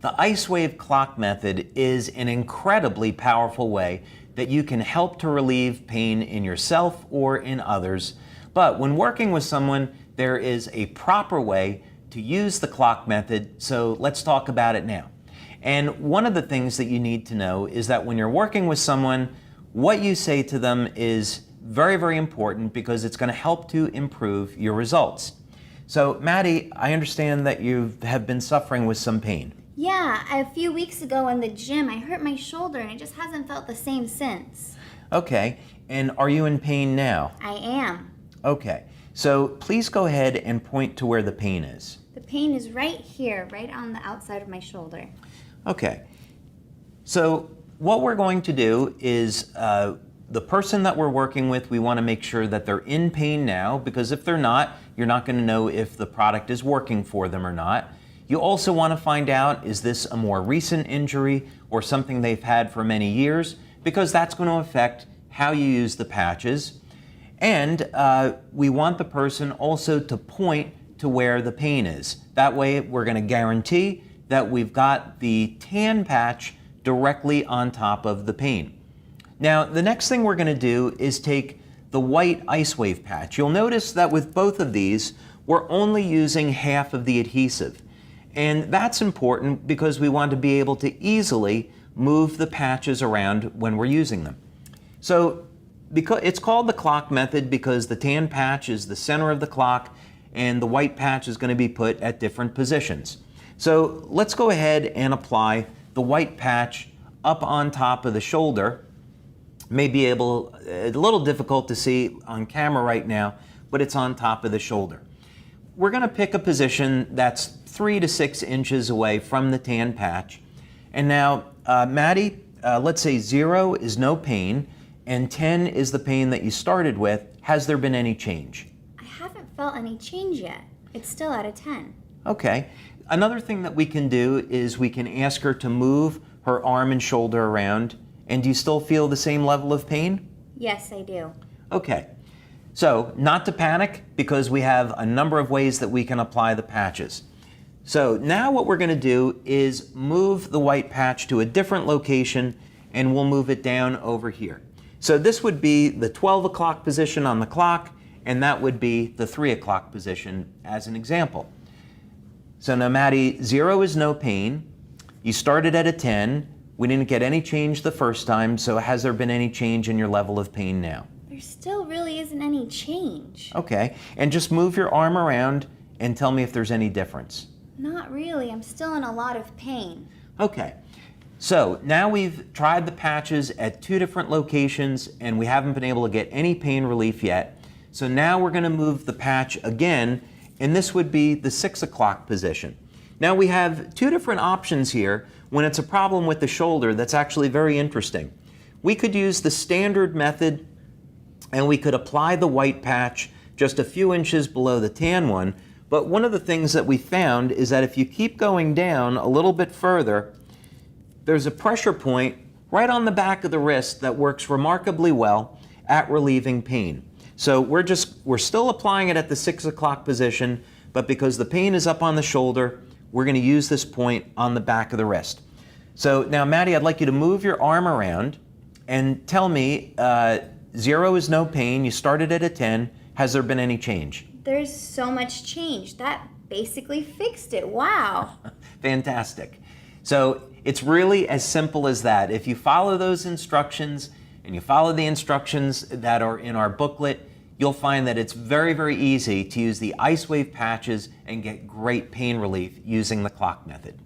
The IceWave clock method is an incredibly powerful way that you can help to relieve pain in yourself or in others. But when working with someone, there is a proper way to use the clock method, so let's talk about it now. And one of the things that you need to know is that when you're working with someone, what you say to them is very, very important because it's going to help to improve your results. So, Maddie, I understand that you have been suffering with some pain. Yeah, a few weeks ago in the gym, I hurt my shoulder and it just hasn't felt the same since. Okay, and are you in pain now? I am. Okay, so please go ahead and point to where the pain is. The pain is right here, right on the outside of my shoulder. Okay, so what we're going to do is the person that we're working with, we want to make sure that they're in pain now, because if they're not, you're not going to know if the product is working for them or not. You also want to find out, is this a more recent injury or something they've had for many years? Because that's going to affect how you use the patches. And we want the person also to point to where the pain is. That way we're going to guarantee that we've got the tan patch directly on top of the pain. Now, the next thing we're going to do is take the white IceWave patch. You'll notice that with both of these, we're only using half of the adhesive. And that's important because we want to be able to easily move the patches around when we're using them. So it's called the clock method because the tan patch is the center of the clock and the white patch is going to be put at different positions. So let's go ahead and apply the white patch up on top of the shoulder. May be a little difficult to see on camera right now, but it's on top of the shoulder. We're going to pick a position that's 3 to 6 inches away from the tan patch. And now, Maddie, let's say 0 is no pain and 10 is the pain that you started with. Has there been any change? I haven't felt any change yet. It's still at a 10. Okay. Another thing that we can do is we can ask her to move her arm and shoulder around. And do you still feel the same level of pain? Yes, I do. Okay. So, not to panic because we have a number of ways that we can apply the patches. So now what we're going to do is move the white patch to a different location and we'll move it down over here. So this would be the 12 o'clock position on the clock and that would be the 3 o'clock position as an example. So now Maddie, 0 is no pain. You started at a 10. We didn't get any change the first time, so has there been any change in your level of pain now? There still really isn't any change. Okay, and just move your arm around and tell me if there's any difference. Not really. I'm still in a lot of pain. Okay, so now we've tried the patches at 2 different locations and we haven't been able to get any pain relief yet. So now we're going to move the patch again, and this would be the 6 o'clock position. Now we have 2 different options here when it's a problem with the shoulder that's actually very interesting. We could use the standard method and we could apply the white patch just a few inches below the tan one. But one of the things that we found is that if you keep going down a little bit further, there's a pressure point right on the back of the wrist that works remarkably well at relieving pain. So we're still applying it at the 6 o'clock position, but because the pain is up on the shoulder, we're going to use this point on the back of the wrist. So now, Maddie, I'd like you to move your arm around and tell me 0 is no pain. You started at a 10. Has there been any change? There's so much change. That basically fixed it. Wow. Fantastic. So it's really as simple as that. If you follow those instructions and you follow the instructions that are in our booklet, you'll find that it's very, very easy to use the IceWave patches and get great pain relief using the clock method.